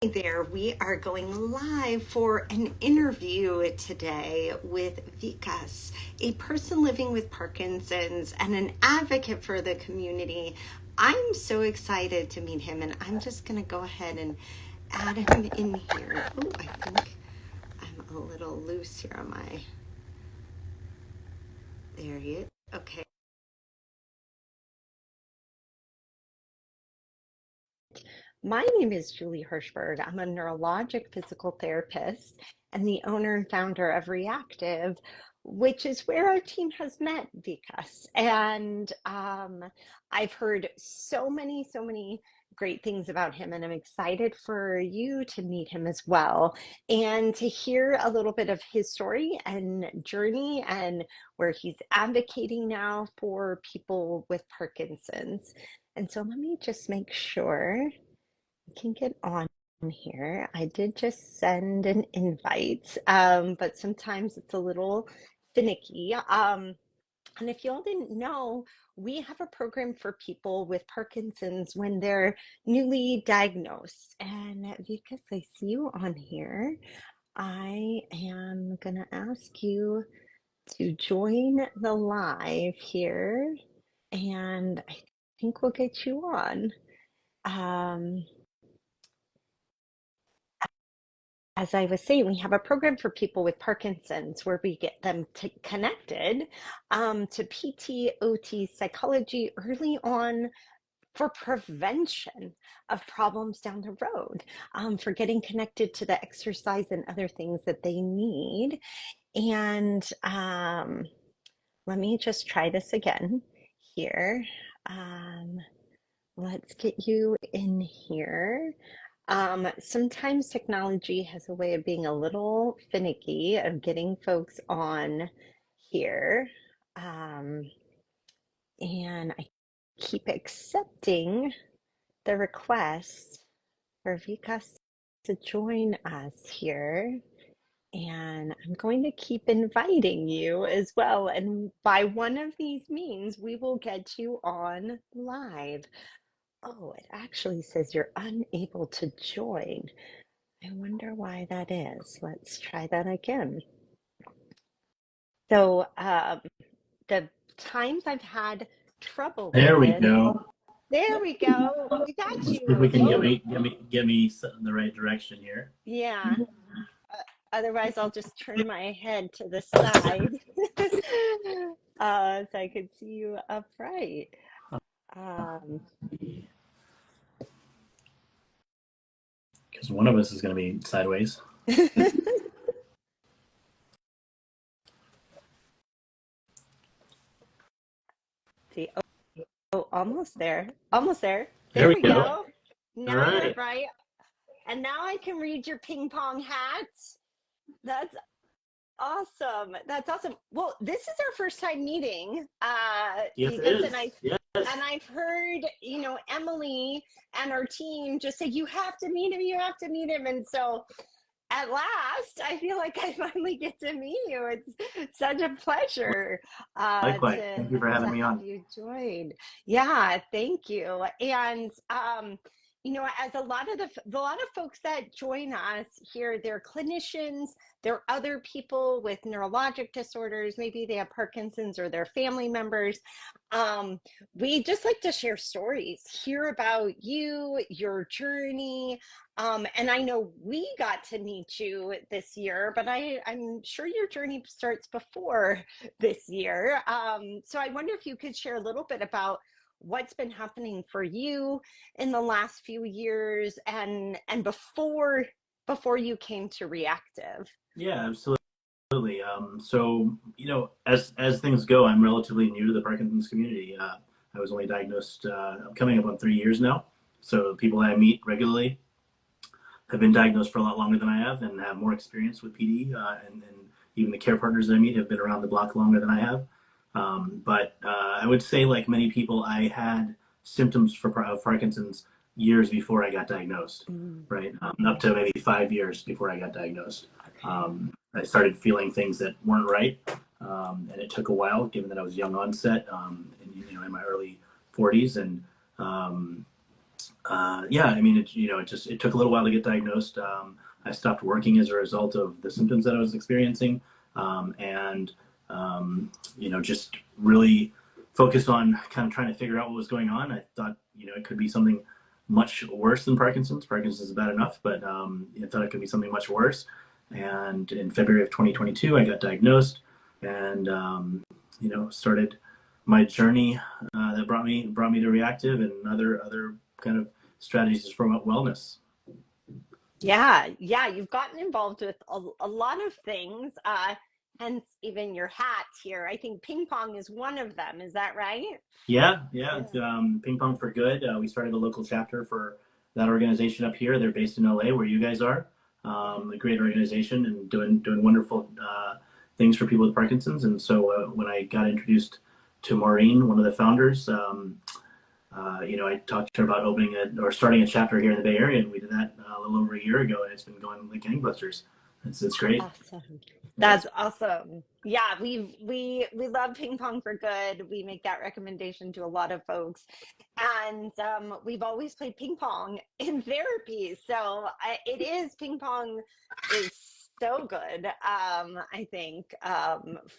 Hey there, we are going live for an interview today with Vikas, a person living with Parkinson's and an advocate for the community. I'm so excited to meet him, and I'm just going to go ahead and add him in here. Oh, I think I'm a little loose here on my. There he is. Okay. My name is Julie Hirschberg. I'm a neurologic physical therapist and the owner and founder of re+active, which is where our team has met, Vikas. And I've heard so many great things about him, and I'm excited for you to meet him as well and to hear a little bit of his story and journey and where he's advocating now for people with Parkinson's. And so let me just make sure can get on here. I did just send an invite, but sometimes it's a little finicky. And if y'all didn't know, we have a program for people with Parkinson's when they're newly diagnosed. And Vikas, I see you on here. I am going to ask you to join the live here, and I think we'll get you on. As I was saying, we have a program for people with Parkinson's where we get them connected to PT, OT, psychology early on for prevention of problems down the road, for getting connected to the exercise and other things that they need. And let me just try this again here. Let's get you in here. Sometimes technology has a way of being a little finicky of getting folks on here. And I keep accepting the request for Vikas to join us here. And I'm going to keep inviting you as well. And by one of these means, we will get you on live. Oh, it actually says you're unable to join. I wonder why that is. Let's try that again. So the times I've had trouble with There we this, go. there we go. We got Let's see if you. we can Oh, get me in the right direction here. yeah. Otherwise, I'll just turn my head to the side so I could see you upright. Because one of us is going to be sideways. See, oh, almost there. Almost there. There There we we go. go. All Now you're right. upright. And now I can read your ping pong hat. That's awesome. That's awesome. Well, this is our first time meeting, Yes, it Vikas, is. Yes. and I've heard, Emily and our team just say, you have to meet him, you have to meet him. And so at last, I feel like I finally get to meet you. It's such a pleasure Likewise. to Thank you for having me have on. you join. Yeah, thank you. And as a lot of folks that join us here, they're clinicians, they're other people with neurologic disorders. Maybe they have Parkinson's or their family members. We just like to share stories, hear about you, your journey. And I know we got to meet you this year, but I'm sure your journey starts before this year. So I wonder if you could share a little bit about what's been happening for you in the last few years and before you came to re+active. Yeah, absolutely. So as things go, I'm relatively new to the Parkinson's community. I was only diagnosed coming up on 3 years now. So people that I meet regularly have been diagnosed for a lot longer than I have and have more experience with PD. And even the care partners that I meet have been around the block longer than I have. But I would say, like many people, I had symptoms of Parkinson's years before I got diagnosed, right? Up to maybe 5 years before I got diagnosed. I started feeling things that weren't right, and it took a while, given that I was young onset, in my early 40s, and Yeah, I mean, it took a little while to get diagnosed. I stopped working as a result of the symptoms that I was experiencing, and just really focused on kind of trying to figure out what was going on. I thought, it could be something much worse than Parkinson's. Parkinson's is bad enough, but I thought it could be something much worse. And in February of 2022, I got diagnosed, and started my journey that brought me to re+active and other kind of strategies for wellness. Yeah, yeah, you've gotten involved with a lot of things, hence even your hat here. I think ping pong is one of them. Is that right? Yeah. Yeah. It's, Ping Pong for Good. We started a local chapter for that organization up here. They're based in LA, where you guys are. A great organization and doing wonderful things for people with Parkinson's. And so when I got introduced to Maureen, one of the founders, I talked to her about starting a chapter here in the Bay Area, and we did that a little over a year ago, and it's been going like gangbusters. It's great. Awesome. Yes. That's awesome. Yeah, we love ping pong for good. We make that recommendation to a lot of folks, and we've always played ping pong in therapy. So it is ping pong is so good. I think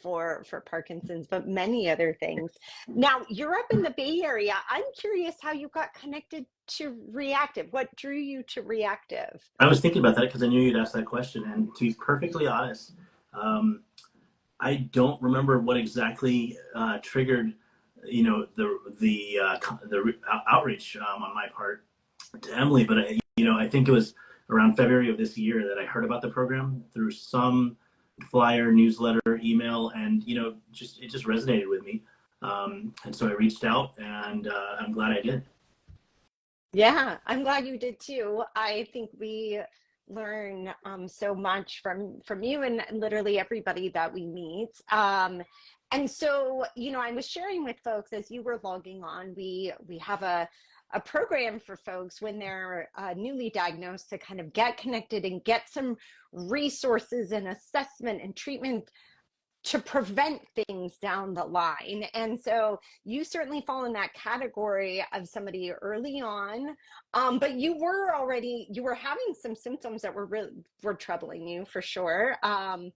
for Parkinson's, but many other things. Now you're up in the Bay Area. I'm curious how you got connected to re+active. What drew you to re+active? I was thinking about that because I knew you'd ask that question. And to be perfectly honest, um, I don't remember what exactly triggered, the outreach on my part to Emily. But I think it was around February of this year that I heard about the program through some flyer, newsletter, email, and it just resonated with me. And so I reached out, and I'm glad I did. Yeah, I'm glad you did too. I think we learn so much from you and literally everybody that we meet. And so, I was sharing with folks as you were logging on, we have a program for folks when they're newly diagnosed to kind of get connected and get some resources and assessment and treatment to prevent things down the line. And so you certainly fall in that category of somebody early on, but you were having some symptoms that were troubling you for sure. And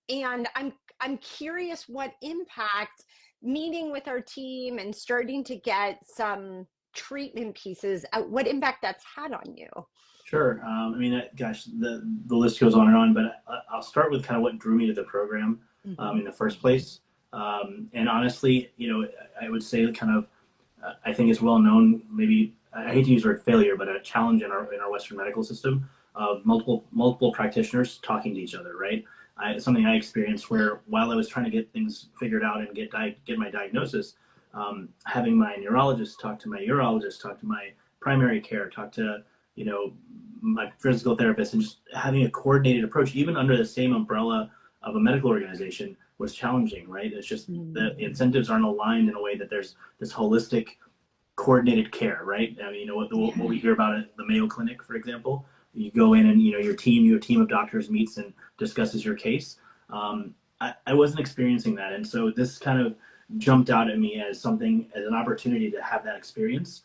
I'm curious what impact meeting with our team and starting to get some treatment pieces, what impact that's had on you. Sure. I mean, gosh, the list goes on and on, but I'll start with kind of what drew me to the program in the first place. And honestly, I would say kind of, I think it's well known, maybe, I hate to use the word failure, but a challenge in our Western medical system of multiple practitioners talking to each other, right? Something I experienced where while I was trying to get things figured out and get my diagnosis, having my neurologist talk to my urologist, talk to my primary care, talk to my physical therapist, and just having a coordinated approach, even under the same umbrella of a medical organization, was challenging, right? It's just the incentives aren't aligned in a way that there's this holistic, coordinated care, right? I mean, what we hear about at the Mayo Clinic, for example, you go in and your team of doctors meets and discusses your case. I wasn't experiencing that, and so this kind of jumped out at me as an opportunity to have that experience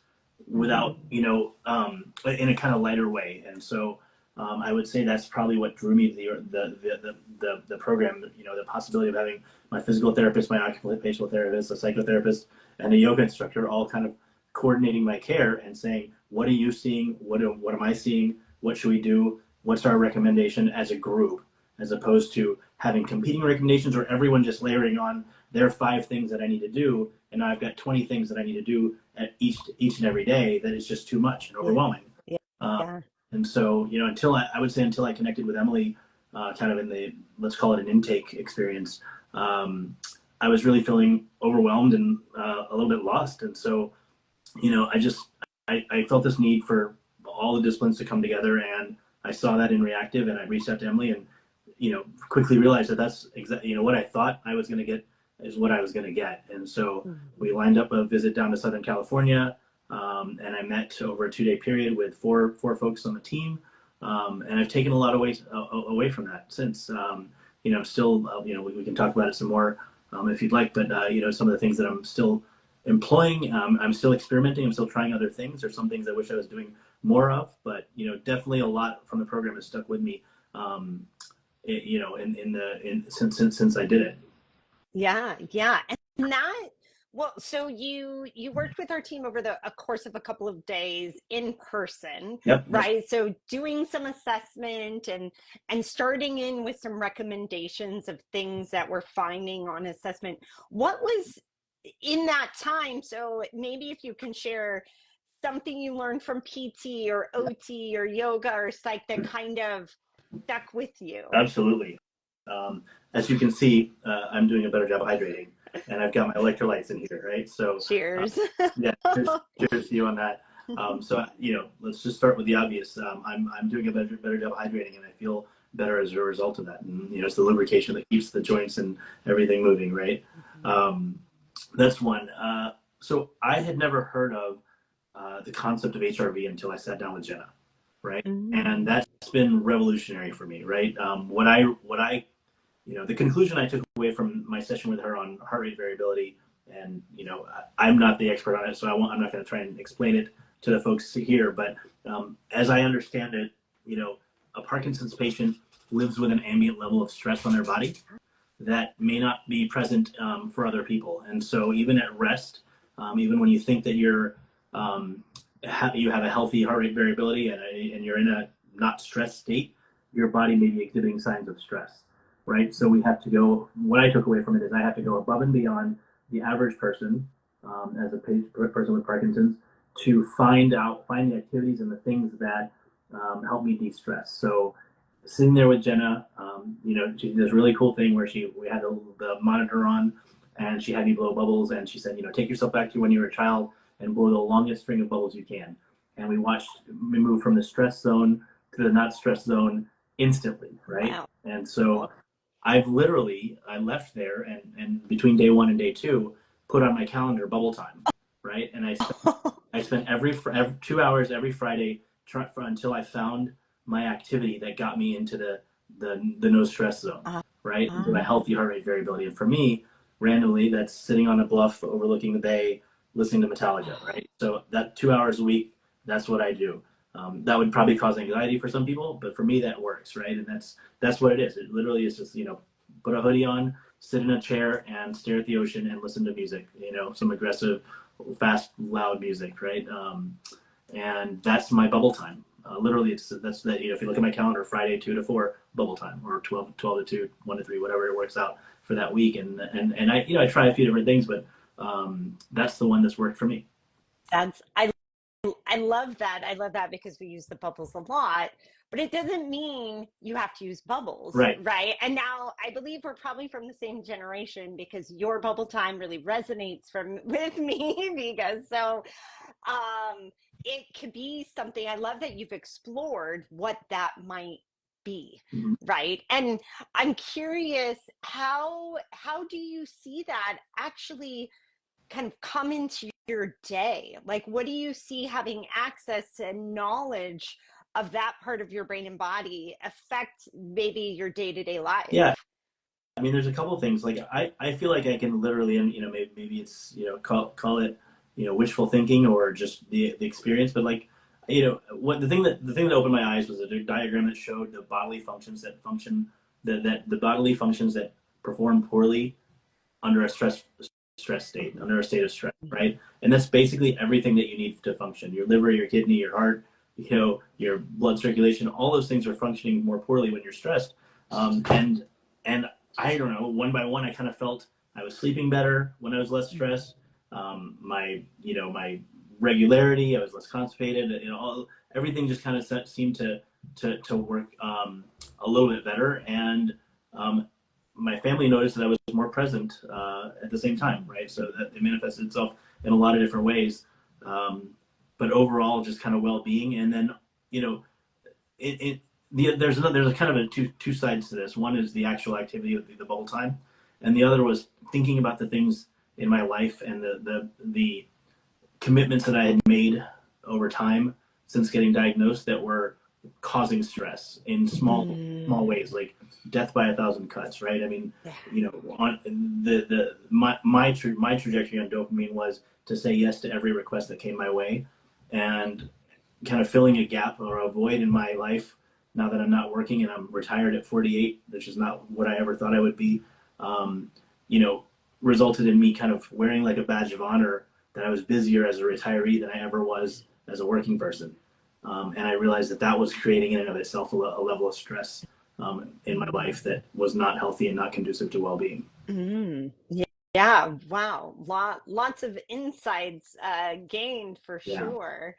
without, in a kind of lighter way. And so I would say that's probably what drew me to the program. The possibility of having my physical therapist, my occupational therapist, a psychotherapist, and a yoga instructor all kind of coordinating my care and saying, what are you seeing? What am I seeing? What should we do? What's our recommendation as a group, as opposed to having competing recommendations or everyone just layering on their 5 things that I need to do, and I've got 20 things that I need to do at each and every day. That is just too much and overwhelming. Yeah. Yeah. And so, until until I connected with Emily, kind of in the, let's call it an intake experience, I was really feeling overwhelmed and a little bit lost. And so, I felt this need for all the disciplines to come together, and I saw that in re+active, and I reached out to Emily and, quickly realized that that's exactly, what I thought I was going to get is what I was going to get. And so we lined up a visit down to Southern California, and I met over a 2-day period with four folks on the team. And I've taken a lot of ways away from that since. I'm still, we can talk about it some more if you'd like, but some of the things that I'm still employing. I'm still experimenting. I'm still trying other things. There's some things I wish I was doing more of, but definitely a lot from the program has stuck with me. Since I did it. Yeah, yeah. And that, well, so you worked with our team over the a course of a couple of days in person, Yep. right? So doing some assessment and starting in with some recommendations of things that we're finding on assessment. What was in that time? So maybe if you can share something you learned from PT or OT or yoga or psych that kind of stuck with you. Absolutely. As you can see, I'm doing a better job hydrating, and I've got my electrolytes in here, right? So, Cheers. yeah, cheers to you on that. Let's just start with the obvious. I'm doing a better job hydrating, and I feel better as a result of that. And it's the lubrication that keeps the joints and everything moving, right? That's one. So I had never heard of the concept of HRV until I sat down with Jenna, right? And Mm. that's been revolutionary for me, right? The conclusion I took away from my session with her on heart rate variability, and I'm not the expert on it, so I'm not going to try and explain it to the folks here. But as I understand it, a Parkinson's patient lives with an ambient level of stress on their body that may not be present for other people, and so even at rest, even when you think that you have a healthy heart rate variability and you're in a not stressed state, your body may be exhibiting signs of stress, right? So we have to go. What I took away from it is I have to go above and beyond the average person, as a person with Parkinson's, to find the activities and the things that help me de-stress. So sitting there with Jenna, she did this really cool thing where we had the monitor on, and she had me blow bubbles, and she said, take yourself back to when you were a child and blow the longest string of bubbles you can. And we move from the stress zone to the not stress zone instantly, right? Wow. And so I left there, and between day one and day two, put on my calendar bubble time, right? And I spent every 2 hours every Friday until I found my activity that got me into the no stress zone, right? Into a healthy heart rate variability. And for me, randomly, that's sitting on a bluff overlooking the bay, listening to Metallica, right? So that 2 hours a week, that's what I do. That would probably cause anxiety for some people, but for me, that works, right? And that's what it is. It literally is just put a hoodie on, sit in a chair, and stare at the ocean and listen to music. Some aggressive, fast, loud music, right? And that's my bubble time. Literally, that's that. If you look at my calendar, Friday 2 to 4 bubble time, or 12 to 2, 1 to 3, whatever it works out for that week. And I try a few different things, but that's the one that's worked for me. That's I love that. I love that because we use the bubbles a lot, but it doesn't mean you have to use bubbles, Right. right? And now I believe we're probably from the same generation because your bubble time really resonates with me because it could be something. I love that you've explored what that might be, Mm-hmm. right? And I'm curious, how do you see that actually kind of come into your day? Like, what do you see having access and knowledge of that part of your brain and body affect maybe your day-to-day life? Yeah. I mean, there's a couple of things. Like I feel like I can literally, and maybe it's call it wishful thinking or just the experience, but like what the thing that opened my eyes was a diagram that showed the bodily functions that the bodily functions that perform poorly under a stress state, under a state of stress, right? And that's basically everything that you need to function. Your liver, your kidney, your heart, your blood circulation, all those things are functioning more poorly when you're stressed. And I don't know, one by one, I kind of felt I was sleeping better when I was less stressed. My regularity, I was less constipated. Everything just kind of seemed to work a little bit better. And my family noticed that I was more present at the same time, right? So that it manifested itself in a lot of different ways. But overall, just kind of well-being. And then, there's a kind of a two sides to this. One is the actual activity of the bubble time, and the other was thinking about the things in my life and the commitments that I had made over time since getting diagnosed that were causing stress in small small ways, like death by a thousand cuts, right? I mean, Yeah. on my trajectory on dopamine was to say yes to every request that came my way, and kind of filling a gap or a void in my life now that I'm not working and I'm retired at 48, which is not what I ever thought I would be. Um, you know, resulted in me kind of wearing like a badge of honor that I was busier as a retiree than I ever was as a working person. And I realized that that was creating in and of itself a level of stress in my life that was not healthy and not conducive to well-being. Yeah. Yeah. Wow. Lots of insights gained for Yeah. sure.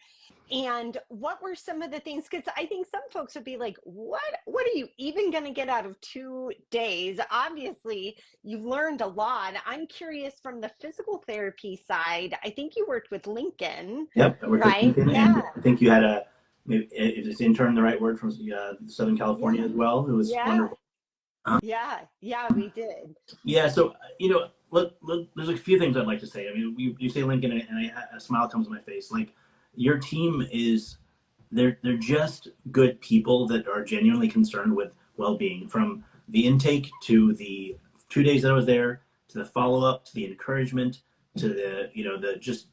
And what were some of the things? Because I think some folks would be like, what are you even going to get out of 2 days? Obviously, you learned a lot. I'm curious from the physical therapy side. I think you worked with Lincoln, Yep. I worked with right? Lincoln, and Yeah. I think you had a, maybe if it's intern the right word, from Southern California Yeah. as well. It was Yeah. wonderful. Yeah. Yeah, we did. Yeah, so there's a few things I'd like to say. I mean, you say Lincoln, and a smile comes to my face. Like, your team is, they're just good people that are genuinely concerned with well-being, from the intake to the 2 days that I was there, to the follow-up, to the encouragement, to the just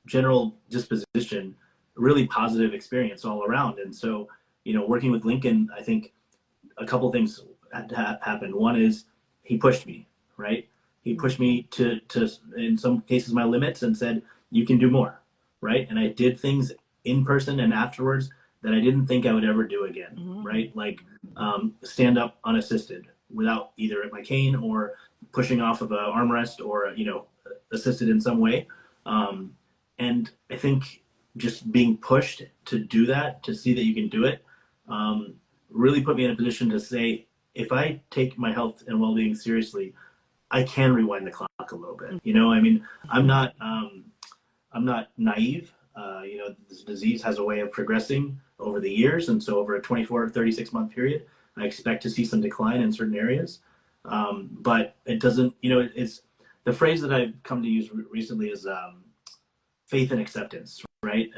general disposition. Really positive experience all around. And so, working with Lincoln, I think a couple things had happened. One is he pushed me, right? He pushed me to in some cases my limits, and said you can do more, right? And I did things in person and afterwards that I didn't think I would ever do again, Mm. right? Like stand up unassisted without either my cane or pushing off of an armrest, or assisted in some way. Um, and I think just being pushed to do that, to see that you can do it, um, really put me in a position to say, if I take my health and well-being seriously, I can rewind the clock a little bit. I mean, I'm not naive. This disease has a way of progressing over the years, and so over a 24 or 36-month period, I expect to see some decline in certain areas. But it doesn't. It's the phrase that I've come to use recently is faith and acceptance, right?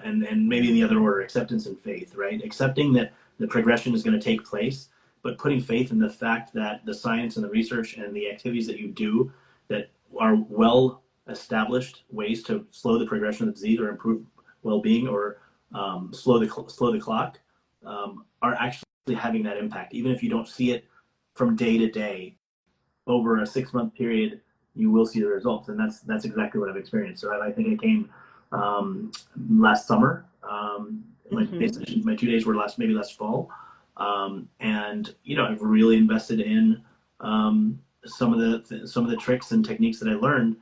And maybe in the other order, acceptance and faith, right? Accepting that the progression is going to take place, but putting faith in the fact that the science and the research and the activities that you do that are well established ways to slow the progression of the disease or improve well-being, or slow the clock, are actually having that impact, even if you don't see it from day to day. Over a 6-month period, you will see the results, and that's exactly what I've experienced. So I think it came last summer. Hmm. My 2 days were last fall, and I've really invested in some of the tricks and techniques that I learned,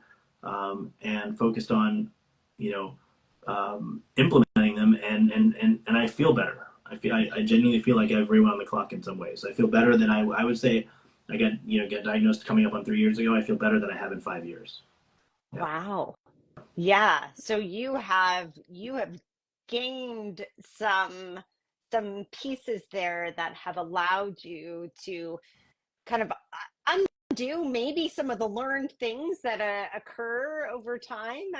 and focused on implementing them, and I feel better. I genuinely feel like I've rewound the clock in some ways. I feel better than I would say. I get diagnosed coming up on 3 years ago. I feel better than I have in 5 years. Yeah. Wow. Yeah. So you have gained some pieces there that have allowed you to kind of undo maybe some of the learned things that occur over time,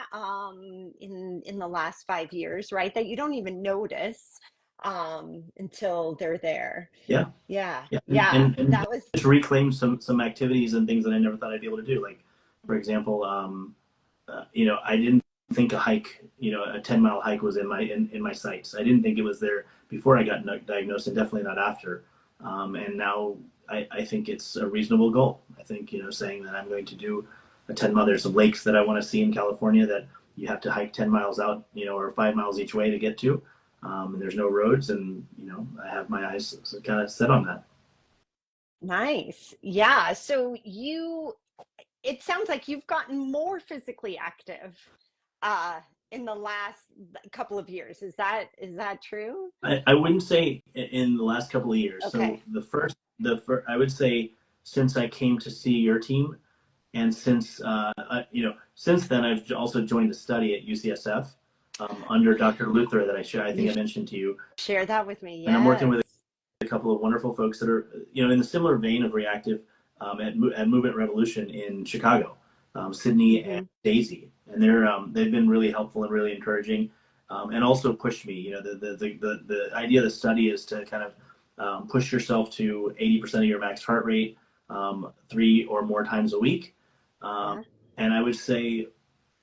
in the last 5 years, right? That you don't even notice until they're there. Yeah. Yeah. Yeah. Yeah. And That was. just reclaim some activities and things that I never thought I'd be able to do. Like, for example, I didn't think a hike, a 10-mile hike was in my sights. I didn't think it was there before I got diagnosed, and definitely not after. And now I think it's a reasonable goal. I think, saying that I'm going to do a 10 mile, there's some lakes that I want to see in California that you have to hike 10 miles out, or 5 miles each way to get to. And there's no roads, and, I have my eyes kind of set on that. Nice. Yeah. So it sounds like you've gotten more physically active uh in the last couple of years. Is that true? I wouldn't say in the last couple of years. So Okay. I would say since I came to see your team, and since then I've also joined a study at UCSF under Dr. Luther that I think You I mentioned to you, share that with me. and I'm working Yes. with a couple of wonderful folks that are in the similar vein of reactive, at Movement Revolution in Chicago, Sydney and Hmm. Daisy, and they've been really helpful and really encouraging, and also pushed me. The idea of the study is to kind of push yourself to 80% of your max heart rate 3 or more times a week. Um, Yeah. and I would say,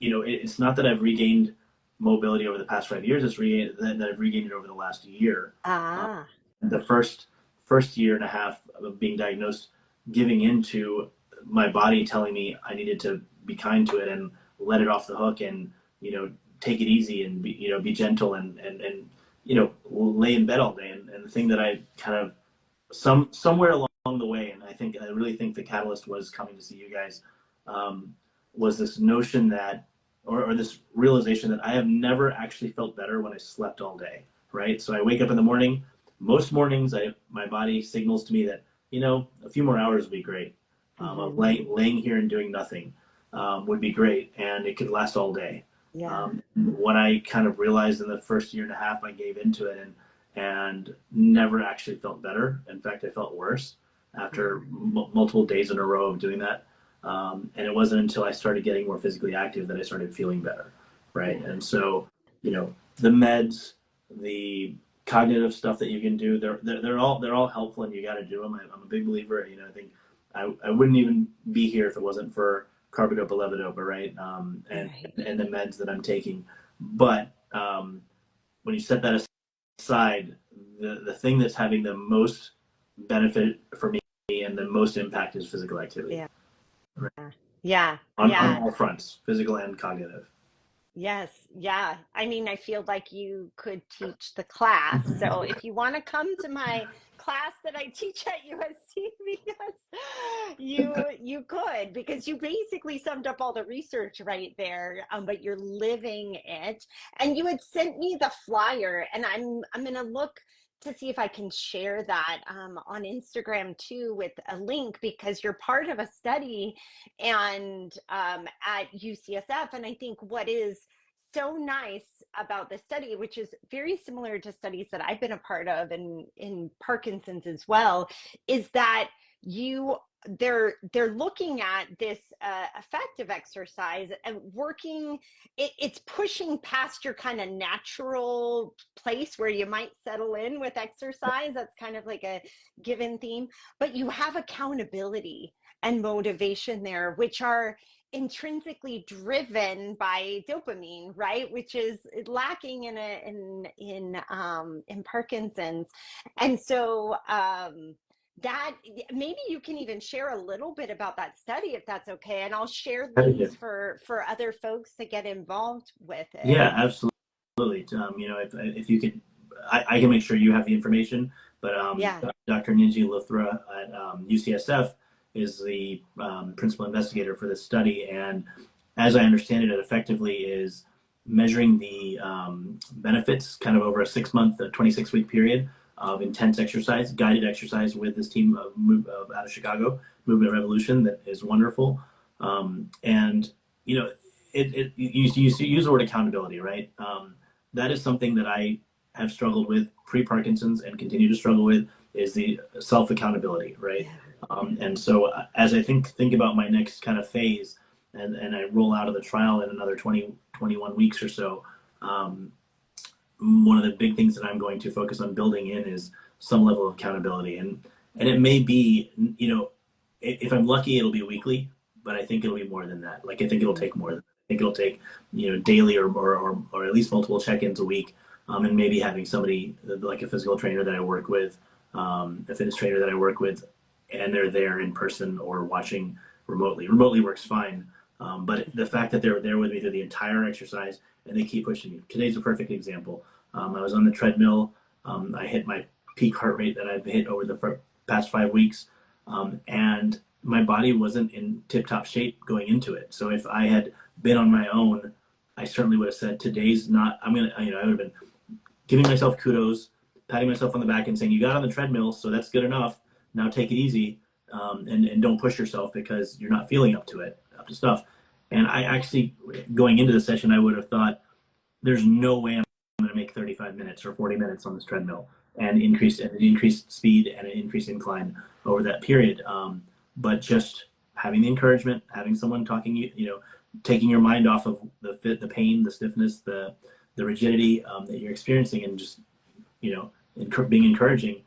it's not that I've regained mobility over the past 5 years. It's that I've regained it over the last year. Um, Ah. the first year and a half of being diagnosed, giving into my body telling me I needed to be kind to it and let it off the hook, and take it easy and be gentle, and lay in bed all day. And the thing that I kind of somewhere along the way, and I really think the catalyst was coming to see you guys, was this notion that, or this realization that I have never actually felt better when I slept all day. Right. So I wake up in the morning. Most mornings, my body signals to me that a few more hours would be great. Of Hmm. laying here and doing nothing would be great, and it could last all day. Yeah. What I kind of realized in the first year and a half, I gave into it, and never actually felt better. In fact, I felt worse after Mm. multiple days in a row of doing that. And it wasn't until I started getting more physically active that I started feeling better, right? Yeah. And so, the meds, the cognitive stuff that you can do, they're all helpful, and you got to do them. I'm a big believer. I think I wouldn't even be here if it wasn't for carbidopa levodopa, right? And Right. and the meds that I'm taking. But when you set that aside, the thing that's having the most benefit for me and the most impact is physical activity, Yeah. right? Yeah. On Yeah. all fronts, physical and cognitive. Yes, yeah. I mean, I feel like you could teach the class. So if you want to come to my class that I teach at USC, because you could, because you basically summed up all the research right there, but you're living it. And you had sent me the flyer, and I'm gonna look to see if I can share that on Instagram too with a link, because you're part of a study and at UCSF. And I think what is so nice about this study, which is very similar to studies that I've been a part of in Parkinson's as well, is that you they're looking at this effective exercise and working it's pushing past your kind of natural place where you might settle in with exercise. That's kind of like a given theme, but you have accountability and motivation there, which are intrinsically driven by dopamine, right? Which is lacking in Parkinson's. And so that maybe you can even share a little bit about that study if that's okay. And I'll share links for other folks to get involved with it. Yeah, absolutely. If you could, I can make sure you have the information. But Yeah. Dr. Ninji Luthra at UCSF is the principal investigator for this study, and as I understand it, it effectively is measuring the benefits kind of over a 6 month, 26-week period of intense exercise, guided exercise with this team out of Chicago, Movement Revolution, that is wonderful. And you know, you use the word accountability, right? That is something that I have struggled with pre-Parkinson's and continue to struggle with, is the self accountability, right? Yeah. And so as I think about my next kind of phase, and I roll out of the trial in another 21 weeks or so, one of the big things that I'm going to focus on building in is some level of accountability. And it may be, if I'm lucky, it'll be weekly, but I think it'll be more than that. Like, I think it'll take more than that. I think it'll take, daily or at least multiple check-ins a week. And maybe having somebody like a physical trainer that I work with, a fitness trainer that I work with, and they're there in person or watching remotely. Remotely works fine. But the fact that they're there with me through the entire exercise and they keep pushing me. Today's a perfect example. I was on the treadmill. I hit my peak heart rate that I've hit over the past 5 weeks. And my body wasn't in tip-top shape going into it. So if I had been on my own, I certainly would have said, today's not, I would have been giving myself kudos, patting myself on the back and saying, you got on the treadmill, so that's good enough. Now take it easy, and don't push yourself because you're not feeling up to stuff. And I actually, going into the session, I would have thought, there's no way I'm going to make 35 minutes or 40 minutes on this treadmill and increase speed and an increased incline over that period. But just having the encouragement, having someone talking, taking your mind off of the pain, the stiffness, the rigidity that you're experiencing, and just being encouraging,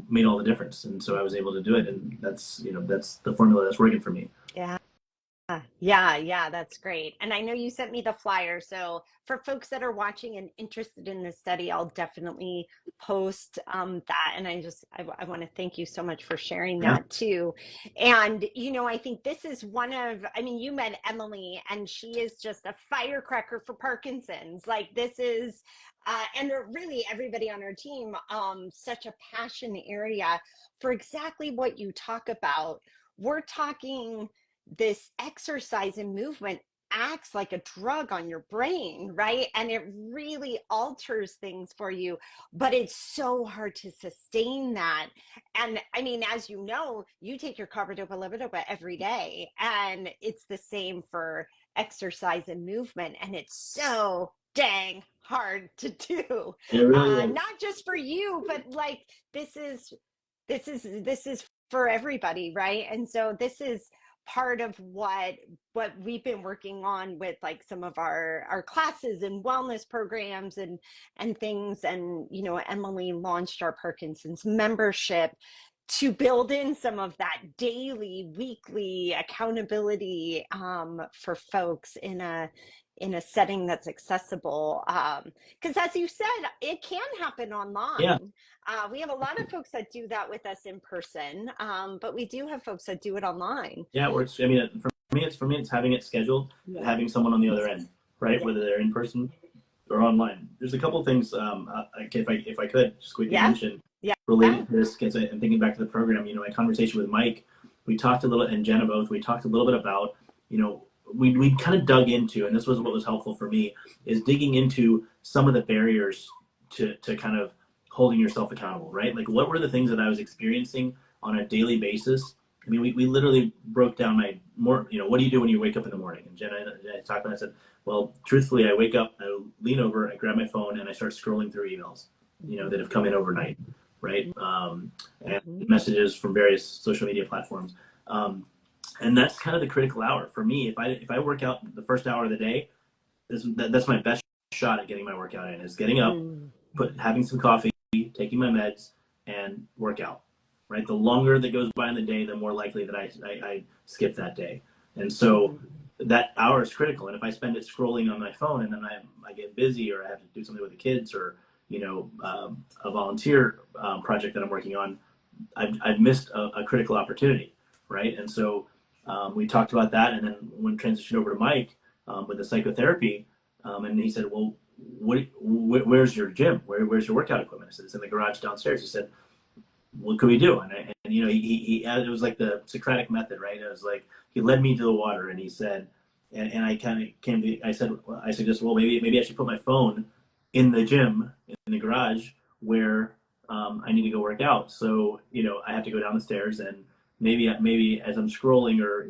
made all the difference. And so I was able to do it, and that's the formula that's working for me. Yeah. Yeah, yeah, that's great. And I know you sent me the flyer. So for folks that are watching and interested in this study, I'll definitely post that. And I want to thank you so much for sharing Yeah, that too. And, I think this is I mean, you met Emily and she is just a firecracker for Parkinson's. Like this is, and really everybody on our team, such a passion area for exactly what you talk about. We're talking this exercise and movement acts like a drug on your brain, right? And it really alters things for you, but it's so hard to sustain that. And I mean, as you know, you take your carbidopa levodopa every day, and it's the same for exercise and movement. And it's so dang hard to do. it really is. Not just for you, but like this is for everybody, right? And so this is part of what we've been working on with like some of our classes and wellness programs and things. And Emily launched our Parkinson's membership to build in some of that daily, weekly accountability for folks in a setting that's accessible. Because as you said, it can happen Yeah, online. We have a lot of folks that do that with us in person, but we do have folks that do it online. yeah, it works. I mean, for me, it's having it scheduled and having someone on the other end, right? Yeah. Whether they're in person or online. There's a couple of things, if I could just quickly Yeah. mention Yeah. related to this, because I'm thinking back to the program. My conversation with Mike, we talked a little, and Jenna both. We talked a little bit about, we kind of dug into, and this was what was helpful for me, is digging into some of the barriers to kind of holding yourself accountable, right? Like, what were the things that I was experiencing on a daily basis? I mean, we literally broke down what do you do when you wake up in the morning? And Jenna talked about it. I said, well, truthfully, I wake up, I lean over, I grab my phone, and I start scrolling through emails, that have come in overnight, right? And Mm-hmm. messages from various social media platforms. And that's kind of the critical hour for me. If I work out the first hour of the day, that's my best shot at getting my workout in. Is getting up, Mm. having some coffee, taking my meds, and work out. Right. The longer that goes by in the day, the more likely that I skip that day. And so Mm-hmm. that hour is critical. And if I spend it scrolling on my phone, and then I get busy, or I have to do something with the kids, or a volunteer project that I'm working on, I've missed a critical opportunity, right? And so we talked about that, and then when transitioned over to Mike with the psychotherapy, and he said, "Well, where's your gym? Where's your workout equipment?" I said, "It's in the garage downstairs." He said, "What could we do?" And he it was like the Socratic method, right? It was like he led me to the water, and he said, and I kind of came to, I suggested, well, maybe I should put my phone in the gym in the garage where I need to go work out. So I have to go down the stairs, and maybe as I'm scrolling, or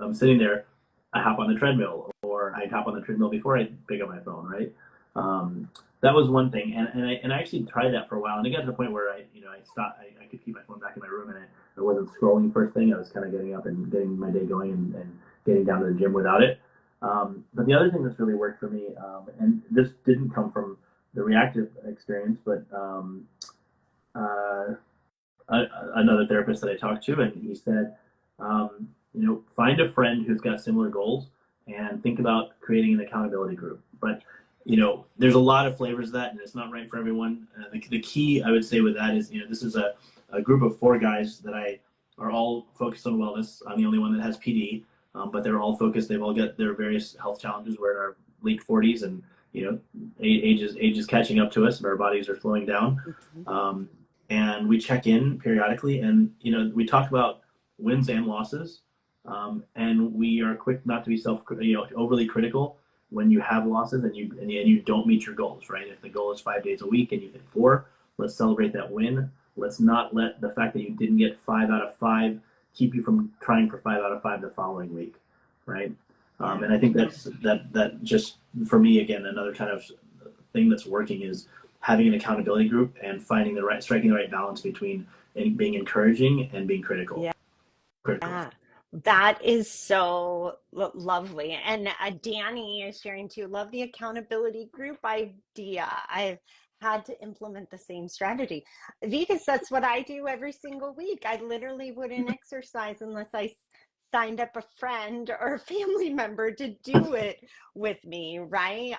I'm sitting there, I hop on the treadmill, or I hop on the treadmill before I pick up my phone, right? Um, that was one thing, and I actually tried that for a while, and it got to the point where I stopped. I could keep my phone back in my room, and I wasn't scrolling first thing. I was kind of getting up and getting my day going, and getting down to the gym without it. But the other thing that's really worked for me, and this didn't come from the reactive experience, but uh, another therapist that I talked to, and he said, find a friend who's got similar goals and think about creating an accountability group. But there's a lot of flavors of that, and it's not right for everyone. The key I would say with that is, this is a group of 4 guys that I are all focused on wellness. I'm the only one that has PD, but they're all focused. They've all got their various health challenges. We're in our late 40s, and age is catching up to us, and our bodies are slowing down. Mm-hmm. And we check in periodically, and we talk about wins and losses, and we are quick not to be overly critical when you have losses and you don't meet your goals, right? If the goal is 5 days a week and you hit 4, let's celebrate that win. Let's not let the fact that you didn't get 5 out of 5 keep you from trying for 5 out of 5 the following week, right? Yeah. And I think that just, for me, again, another kind of thing that's working is having an accountability group and striking the right balance between being encouraging and being critical. Yeah. Critical. Yeah. That is so lovely. And Danny is sharing too. Love the accountability group idea. I had to implement the same strategy. Vikas, that's what I do every single week. I literally wouldn't exercise unless I signed up a friend or a family member to do it with me, right?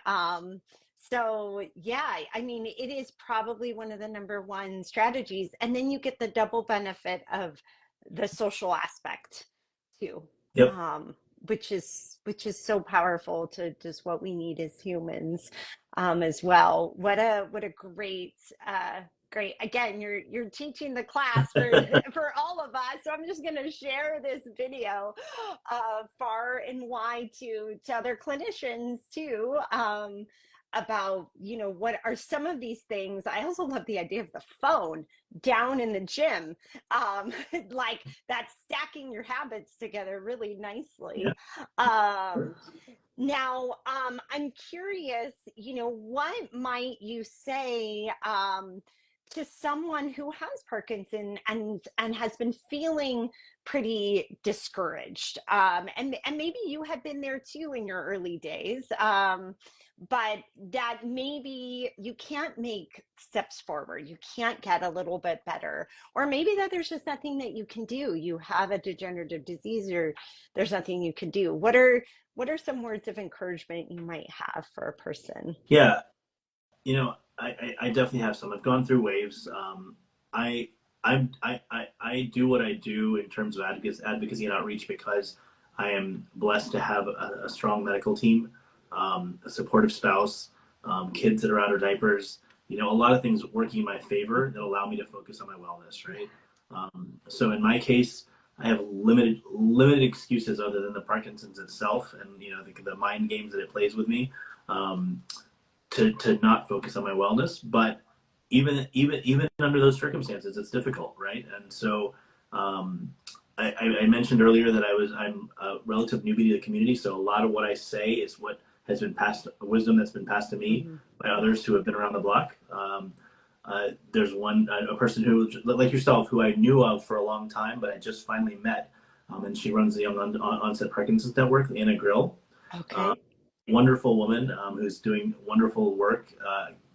So yeah, I mean, it is probably one of the number one strategies. And then you get the double benefit of the social aspect too, Yep. um, which is so powerful to just what we need as humans, as well. What a great great, again, you're teaching the class for for all of us, so I'm just going to share this video far and wide to other clinicians too, about, what are some of these things. I also love the idea of the phone down in the gym, like that's stacking your habits together really Yeah. nicely. Now, I'm curious, what might you say, to someone who has Parkinson and has been feeling pretty discouraged, and maybe you have been there too in your early days, but that maybe you can't make steps forward, you can't get a little bit better, or maybe that there's just nothing that you can do. You have a degenerative disease, or there's nothing you can do. What are some words of encouragement you might have for a person? Yeah. I definitely have some. I've gone through waves. I, I do what I do in terms of advocacy and outreach because I am blessed to have a strong medical team, a supportive spouse, kids that are out of diapers. A lot of things working in my favor that allow me to focus on my wellness, right? So in my case, I have limited excuses other than the Parkinson's itself, and the mind games that it plays with me. Um, to not focus on my wellness. But even under those circumstances, it's difficult, right? And so I mentioned earlier that I'm a relative newbie to the community, so a lot of what I say is what has been passed, wisdom that's been passed to me Mm-hmm. by others who have been around the block. There's a person who, like yourself, who I knew of for a long time, but I just finally met, and she runs the Young Onset Parkinson's Network, Anna Grill. Uh, Okay. Wonderful woman who's doing wonderful work,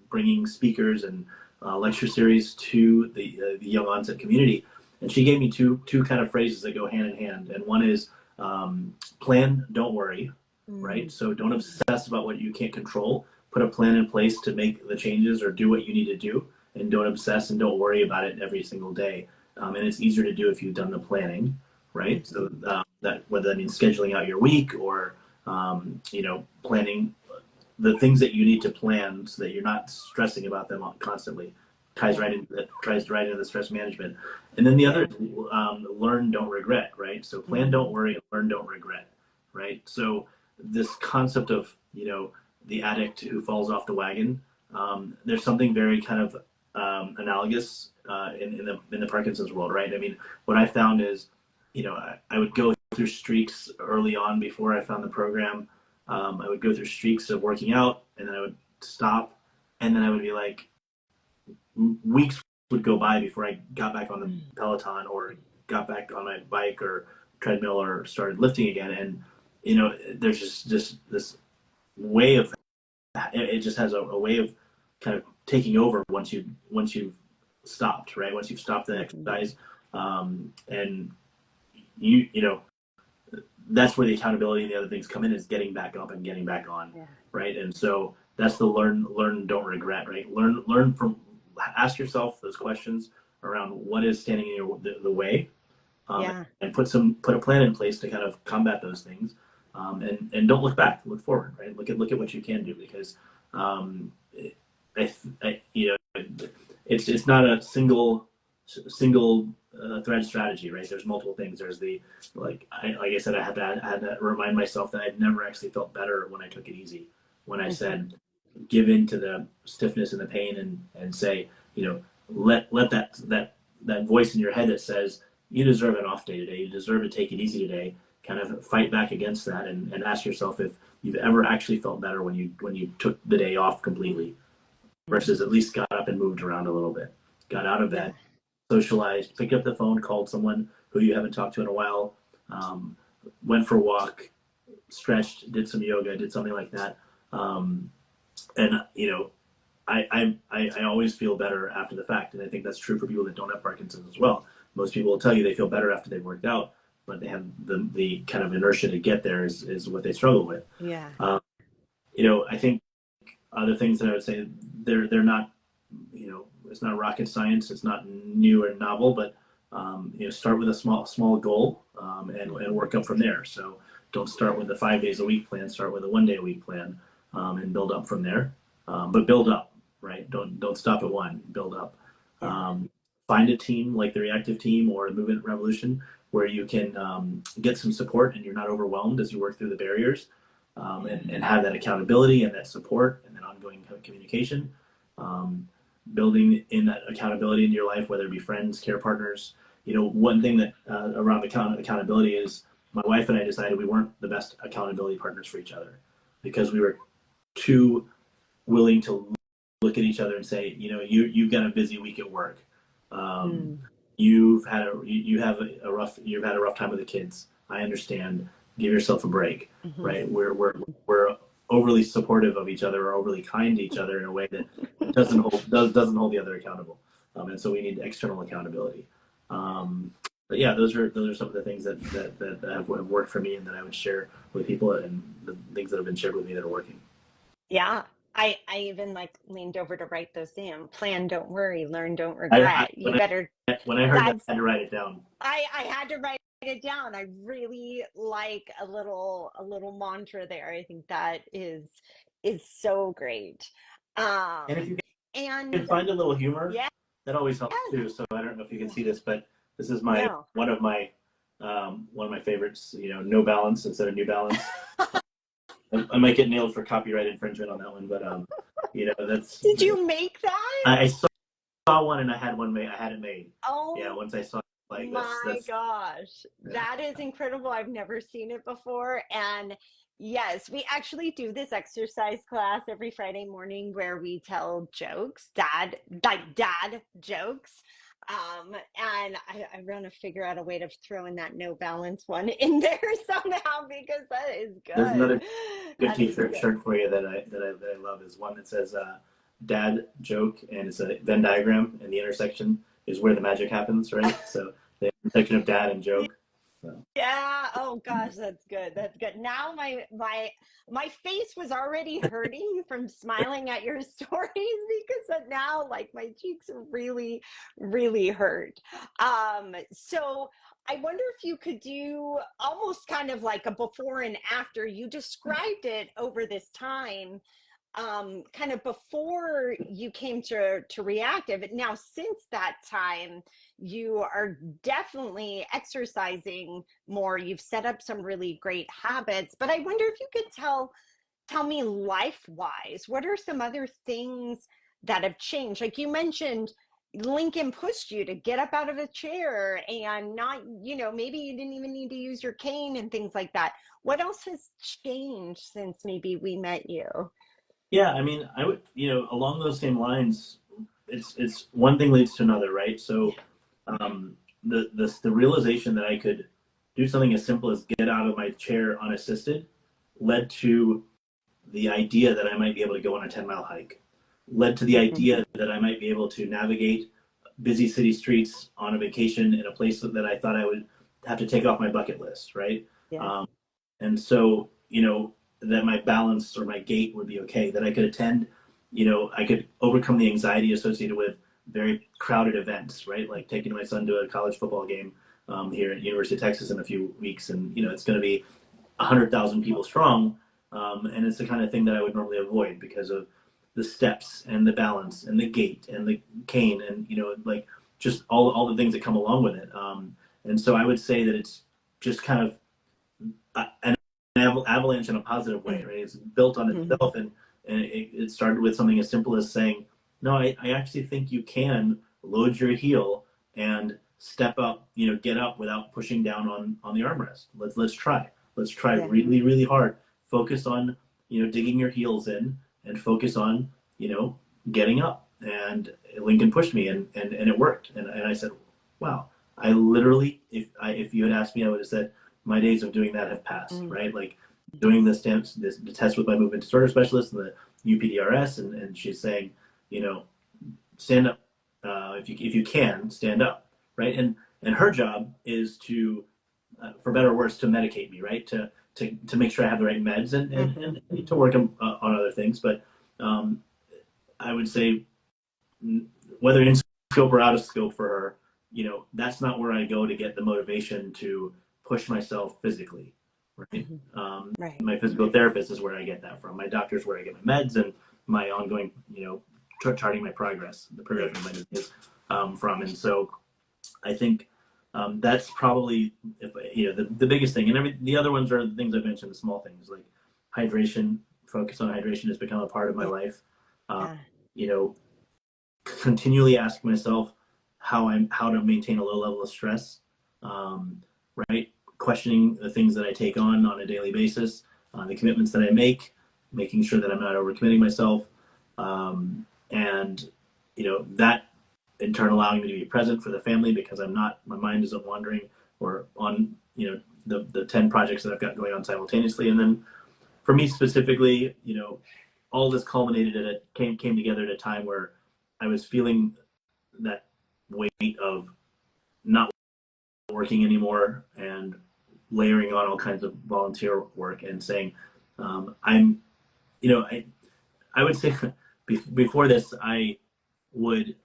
bringing speakers and lecture series to the young onset community. And she gave me two kind of phrases that go hand in hand. And one is plan, don't worry, right? Mm. So don't obsess about what you can't control. Put a plan in place to make the changes or do what you need to do, and don't obsess and don't worry about it every single day. And it's easier to do if you've done the planning, right? So Mm-hmm. that whether that means scheduling out your week or planning the things that you need to plan so that you're not stressing about them constantly. Ties Yeah. right into the stress management. And then the other Yeah. is learn, don't regret, right? So plan, don't Mm-hmm. worry, learn, don't regret, right? So this concept of the addict who falls off the wagon. There's something very kind of analogous in the Parkinson's world, right? I mean, what I found is, I would go through streaks early on before I found the program. I would go through streaks of working out, and then I would stop, and then I would be like, weeks would go by before I got back on the Peloton or got back on my bike or treadmill or started lifting again. And there's just this way of it just has a way of kind of taking over once you've stopped, right? Once you've stopped the Mm-hmm. exercise, and you know that's where the accountability and the other things come in, is getting back up and getting back on, Yeah. right? And so that's the learn, don't regret, right? Ask yourself those questions around what is standing in the way, Yeah. and put a plan in place to kind of combat those things, and don't look back, look forward, right? Look at what you can do, because um, it's not a single thread strategy, right? There's multiple things. There's like I said, I had to remind myself that I've never actually felt better when I took it easy. When I Mm-hmm. said give in to the stiffness and the pain, and say, let that voice in your head that says you deserve an off day today, you deserve to take it easy today, kind of fight back against that, and ask yourself if you've ever actually felt better when you took the day off completely, versus at least got up and moved around a little bit, got out of Yeah. bed, socialized, picked up the phone, called someone who you haven't talked to in a while, um, went for a walk, stretched, did some yoga, did something like that. And I always feel better after the fact, and I think that's true for people that don't have Parkinson's as well. Most people will tell you they feel better after they've worked out, but they have the kind of inertia to get there is what they struggle with. Yeah. Um, I think other things that I would say, they're not, it's not rocket science, it's not new or novel, but start with a small goal, and work up from there. So don't start with a 5 days a week plan. Start with a 1 day a week plan, and build up from there. But build up, right? Don't stop at one. Build up. Um, Find a team like the Reactive team or the Movement Revolution where you can get some support and you're not overwhelmed as you work through the barriers, and have that accountability and that support and that ongoing communication. Building in that accountability in your life, whether it be friends, care partners. One thing that around accountability is my wife and I decided we weren't the best accountability partners for each other because we were too willing to look at each other and say, you've got a busy week at work. You've had a rough time with the kids. I understand. Give yourself a break, right? We're overly supportive of each other or overly kind to each other in a way that doesn't hold the other accountable. And so we need external accountability. But yeah, those are some of the things that have worked for me and that I would share with people, and the things that have been shared with me that are working. Yeah. I even like leaned over to write those down. Plan, don't worry, learn, don't I regret. You better, when I heard that, that's, I had to write it down. I had to write it down. I really like a little mantra there. I think that is so great. And if Um, you can and find a little humor, yeah, that always helps too. So I don't know if you can see this, but this is no. one of my favorites. No balance instead of new balance. I might get nailed for copyright infringement on that one, but that's. Did you make that? I saw one and I had it made. Yeah, Oh once I saw it, like my that's gosh, yeah. that is incredible. I've never seen it before. And yes, we actually do this exercise class every Friday morning where we tell jokes, dad jokes. And I want to figure out a way to throw in that no balance one in there somehow because that is There's good. another good That is t-shirt good. shirt for you that I love is one that says "Dad joke" and it's a Venn diagram, and the intersection is where the magic happens, right? So the intersection of dad and joke. So. Yeah. Oh gosh, that's good. That's good. Now my face was already hurting from smiling at your stories because now like my cheeks really really hurt. So I wonder if you could do almost kind of like a before and after. You described it over this time, kind of before you came to reactive. Now since that time you are definitely exercising more. You've set up some really great habits, but I wonder if you could tell me life wise, what are some other things that have changed? Like you mentioned, Lincoln pushed you to get up out of a chair and not, maybe you didn't even need to use your cane and things like that. What else has changed since maybe we met you? Yeah, I mean, I would, along those same lines, it's one thing leads to another, right? So, the realization that I could do something as simple as get out of my chair unassisted led to the idea that I might be able to go on a 10-mile hike, led to the idea that I might be able to navigate busy city streets on a vacation in a place that I thought I would have to take off my bucket list, right? Yeah. And so, that my balance or my gait would be okay, that I could attend, I could overcome the anxiety associated with very crowded events, right? Like taking my son to a college football game here at University of Texas in a few weeks. And, it's going to be 100,000 people strong. And it's the kind of thing that I would normally avoid because of the steps and the balance and the gait and the cane and, like just all the things that come along with it. And so I would say that it's just kind of an avalanche in a positive way, right? It's built on Mm-hmm. itself, and it started with something as simple as saying, "No, I actually think you can load your heel and step up, get up without pushing down on the armrest. Let's try. Let's try Yeah. really really hard. Focus on digging your heels in, and focus on getting up." And Lincoln pushed me, and it worked. And I said, "Wow." I literally, if you had asked me, I would have said my days of doing that have passed, Mm-hmm. right? Like doing the test with my movement disorder specialist and the UPDRS, and she's saying, you know, stand up. If you can, stand up, right? And her job is to, for better or worse, to medicate me, right? To make sure I have the right meds Mm-hmm. and to work on other things. But um, I would say whether in scope or out of scope for her, that's not where I go to get the motivation to push myself physically, right? Mm-hmm. Right. My physical therapist is where I get that from. My doctor is where I get my meds and my ongoing, charting my progress, the progression of my disease from. And so I think that's probably, if, the biggest thing. And the other ones are the things I mentioned, the small things like hydration. Focus on hydration has become a part of my Yeah. life. Um, Yeah. you know, continually asking myself how to maintain a low level of stress, um, right? Questioning the things that I take on a daily basis, the commitments that I make, making sure that I'm not overcommitting myself, and that in turn allowing me to be present for the family because my mind isn't wandering or on the 10 projects that I've got going on simultaneously. And then for me specifically, all this culminated at came together at a time where I was feeling that weight of not working anymore and layering on all kinds of volunteer work and saying, I'm, I would say before this, I would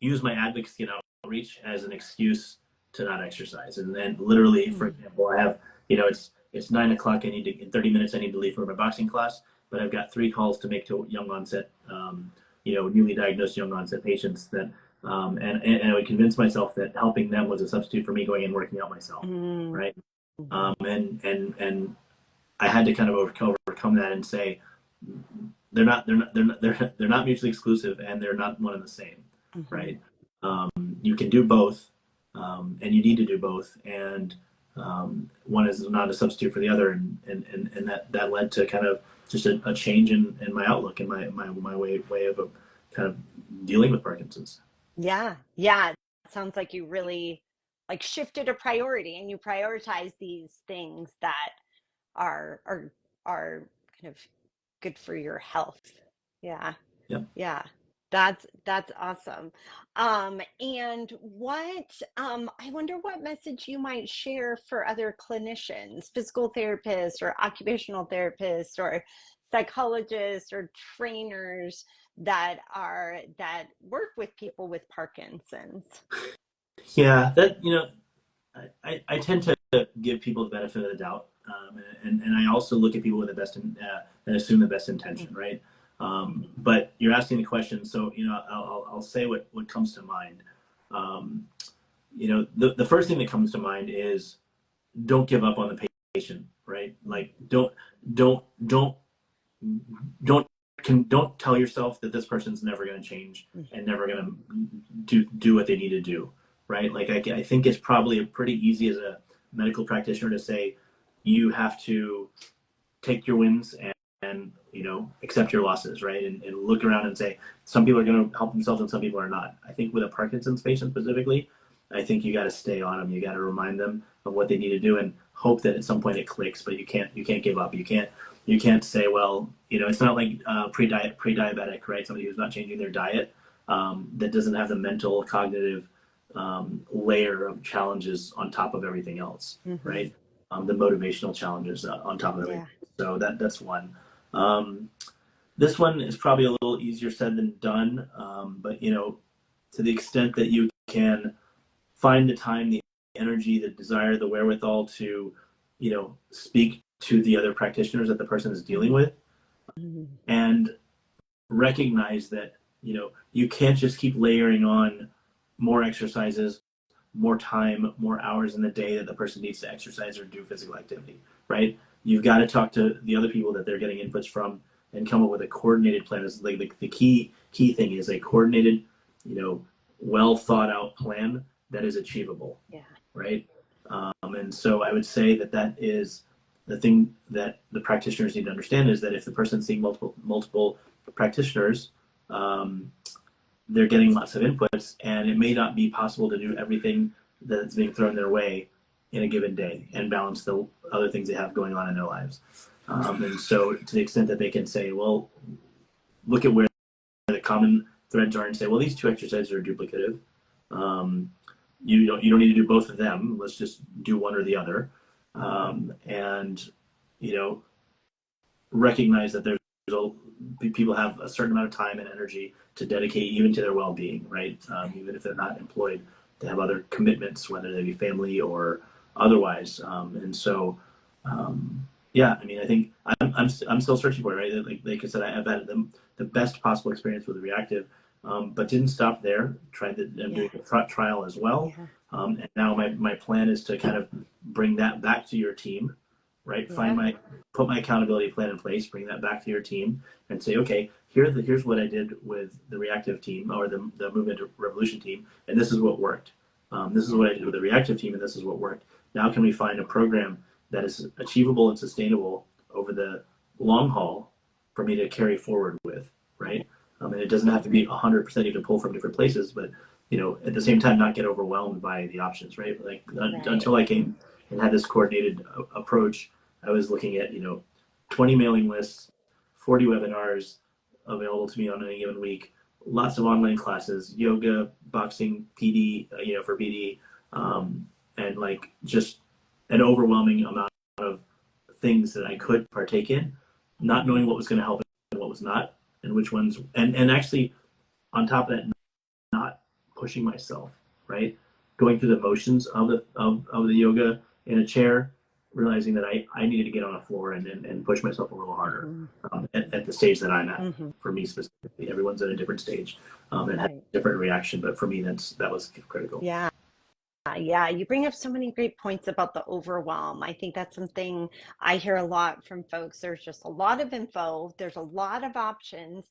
use my advocacy and outreach as an excuse to not exercise. And then literally, for Mm. example, I have, it's 9 o'clock. In 30 minutes, I need to leave for my boxing class, but I've got 3 calls to make to young onset, newly diagnosed young onset patients that, and I would convince myself that helping them was a substitute for me going and working out myself. Mm. Right. Mhm. And I had to kind of overcome that and say, they're not mutually exclusive and they're not one and the same, Mhm. right? You can do both, and you need to do both, and one is not a substitute for the other, and that led to kind of just a change in my outlook and my way of kind of dealing with Parkinson's. Yeah. Yeah. It sounds like you really like shifted a priority and you prioritize these things that are are are kind of good for your health. Yeah. Yep. Yeah. That's awesome. And I wonder what message you might share for other clinicians, physical therapists or occupational therapists or psychologists or trainers that work with people with Parkinson's. Yeah, that I tend to give people the benefit of the doubt, and I also look at people with the best and assume the best intention, right? But you're asking the question, so I'll say what comes to mind. Um, the first thing that comes to mind is don't give up on the patient, right? Like don't don't don't don't tell yourself that this person's never going to change and never going to do what they need to do, right? Like I think it's probably pretty easy as a medical practitioner to say you have to take your wins and accept your losses, right? And look around and say some people are going to help themselves and some people are not. I think with a Parkinson's patient specifically, I think you got to stay on them. You got to remind them of what they need to do and hope that at some point it clicks. But you can't give up. You can't say, well, it's not like pre-diabetic, right? Somebody who's not changing their diet, that doesn't have the mental cognitive layer of challenges on top of everything else, Mm-hmm. right? The motivational challenges on top of everything. Yeah. So that's one. This one is probably a little easier said than done, but to the extent that you can find the time, the energy, the desire, the wherewithal to, speak to the other practitioners that the person is dealing with, Mm-hmm. and recognize that you can't just keep layering on more exercises, more time, more hours in the day that the person needs to exercise or do physical activity, right? You've got to talk to the other people that they're getting inputs from and come up with a coordinated plan. Is like the key thing is a coordinated, well thought out plan that is achievable, Yeah. right? And so I would say that is the thing that the practitioners need to understand is that if the person's seeing multiple practitioners, um, they're getting lots of inputs, and it may not be possible to do everything that's being thrown their way in a given day and balance the other things they have going on in their lives. And so, to the extent that they can say, well, look at where the common threads are and say, well, these two exercises are duplicative. Um, you don't need to do both of them. Let's just do one or the other. And you know, recognize that people have a certain amount of time and energy to dedicate even to their well-being, right? Even if they're not employed, they have other commitments, whether they be family or otherwise. And so, yeah, I mean, I think I'm still searching for it, right? Like I said, I've had the best possible experience with the reactive, but didn't stop there. I'm doing a trial as well. Yeah. And now my plan is to kind of bring that back to your team, right? Yeah. Put my accountability plan in place, bring that back to your team, and say, okay, here's what I did with the reactive team or the movement revolution team, and this is what worked. This is what I did with the reactive team, and this is what worked. Now, can we find a program that is achievable and sustainable over the long haul for me to carry forward with, right? And it doesn't have to be 100% you can pull from different places, but at the same time, not get overwhelmed by the options, right? Like until I came and had this coordinated approach, I was looking at 20 mailing lists, 40 webinars available to me on any given week, lots of online classes, yoga, boxing, PD, for PD, and like just an overwhelming amount of things that I could partake in, not knowing what was going to help and what was not, and which ones, and actually on top of that, not pushing myself, right? Going through the motions of the yoga in a chair, realizing that I needed to get on a floor and push myself a little harder at the stage that I'm at. For me specifically, everyone's at a different stage and has a different reaction, but for me, that was critical. Yeah. Yeah, you bring up so many great points about the overwhelm. I think that's something I hear a lot from folks. There's just a lot of info, there's a lot of options,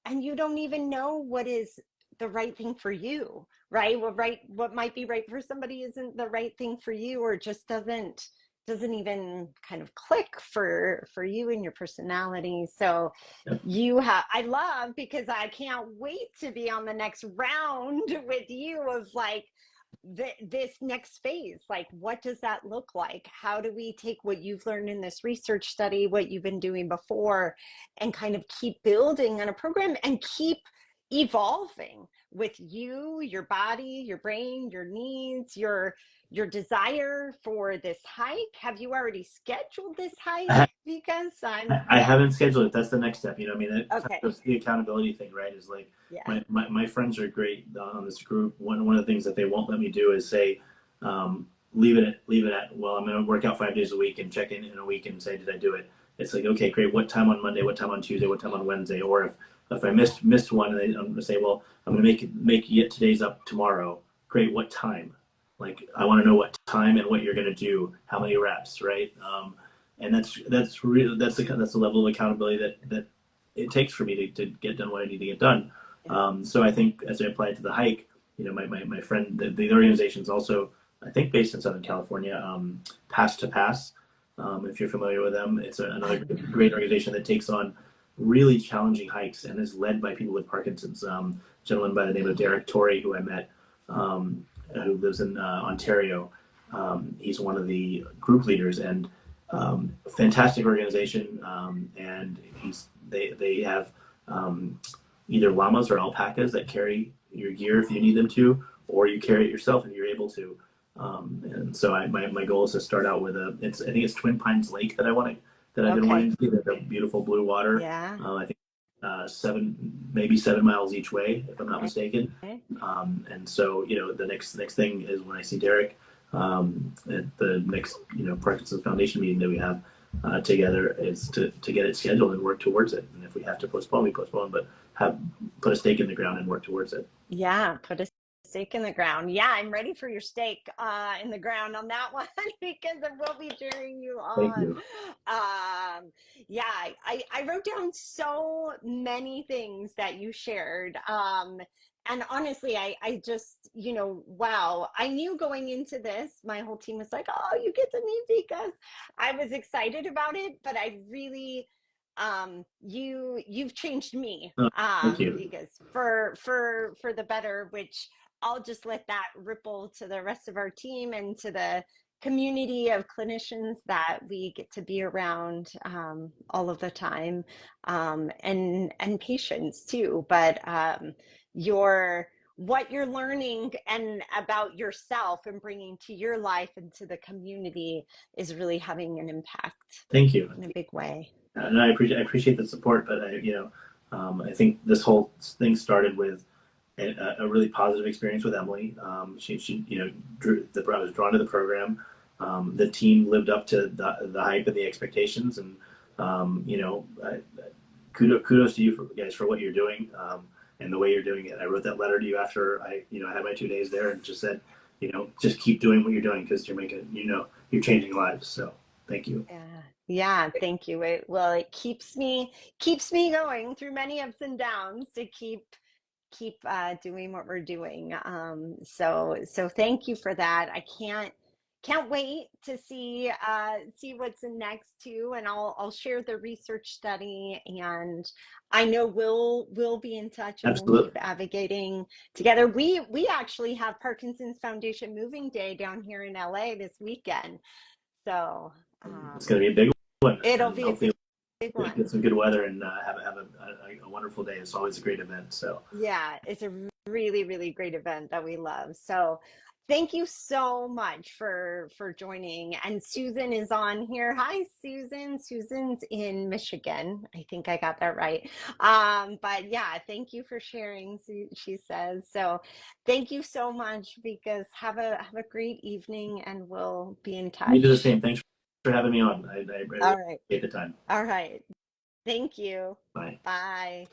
and you don't even know what is the right thing for you, right? What might be right for somebody isn't the right thing for you, or just doesn't even kind of click for you and your personality. So I love, because I can't wait to be on the next round with you of like this next phase. Like, what does that look like? How do we take what you've learned in this research study, what you've been doing before, and kind of keep building on a program and keep evolving with you, your body, your brain, your needs, your desire for this hike? Have you already scheduled this hike? Because I haven't scheduled it. That's the next step. I mean, okay. that's the accountability thing, right? Is like Yeah. my friends are great on this group. One of the things that they won't let me do is say, leave it at, well, I'm going to work out 5 days a week and check in a week and say, did I do it? It's like, okay, great. What time on Monday? What time on Tuesday? What time on Wednesday? Or if I missed one, and I'm going to say, well, I'm going to make yet today's up tomorrow. Great. What time? Like, I want to know what time and what you're going to do. How many reps, right? And that's really that's the level of accountability that it takes for me to get done what I need to get done. So I think as I apply it to the hike, my friend, the organization is also, I think, based in Southern California, Pass to Pass. If you're familiar with them, it's another great organization that takes on really challenging hikes and is led by people with Parkinson's. A gentleman by the name of Derek Torrey, who I met, who lives in Ontario. He's one of the group leaders, and fantastic organization, and they have either llamas or alpacas that carry your gear if you need them to, or you carry it yourself if you're able to. And so my goal is to start out with I think it's Twin Pines Lake that I've been wanting to see, the beautiful blue water. Yeah. I think 7 miles each way, if I'm not mistaken. And so the next thing is when I see Derek at the next Parkinson's Foundation meeting that we have together, is to get it scheduled and work towards it. And if we have to postpone, we postpone, but put a stake in the ground and work towards it. Yeah, put a stake in the ground. Yeah, I'm ready for your stake in the ground on that one because I will be cheering you on. Thank you. Yeah, I wrote down so many things that you shared. And honestly, I just, wow, I knew going into this, my whole team was like, oh, you get to meet Vikas. I was excited about it, but I really, you've changed me, Thank you. because for the better, which I'll just let that ripple to the rest of our team and to the community of clinicians that we get to be around all of the time, and patients too. But your what you're learning and about yourself and bringing to your life and to the community is really having an impact Thank you. in a big way. And I appreciate the support, but I think this whole thing started with a really positive experience with Emily. She I was drawn to the program. The team lived up to the hype and the expectations, and kudos to you guys for what you're doing, and the way you're doing it. I wrote that letter to you after I had my 2 days there, and just said, just keep doing what you're doing because you're changing lives. So thank you. Yeah, yeah, thank you. It keeps me going through many ups and downs to keep doing what we're doing. So thank you for that. I can't wait to see what's in next too, and I'll share the research study, and I know we'll be in touch and we'll keep Absolutely. advocating together. We actually have Parkinson's Foundation Moving Day down here in LA this weekend, so It's going to be a big one, it'll and be a hopefully big we'll one. get some good weather and have a wonderful day. It's always a great event. So Yeah, it's a really, really great event that we love. So thank you so much for joining. And Susan is on here. Hi, Susan. Susan's in Michigan. I think I got that right. But yeah, thank you for sharing, she says. So thank you so much, because have a great evening and we'll be in you do the touch. same. Thanks for having me on. I really All right. appreciate the time. All right. Thank you. Bye. Bye.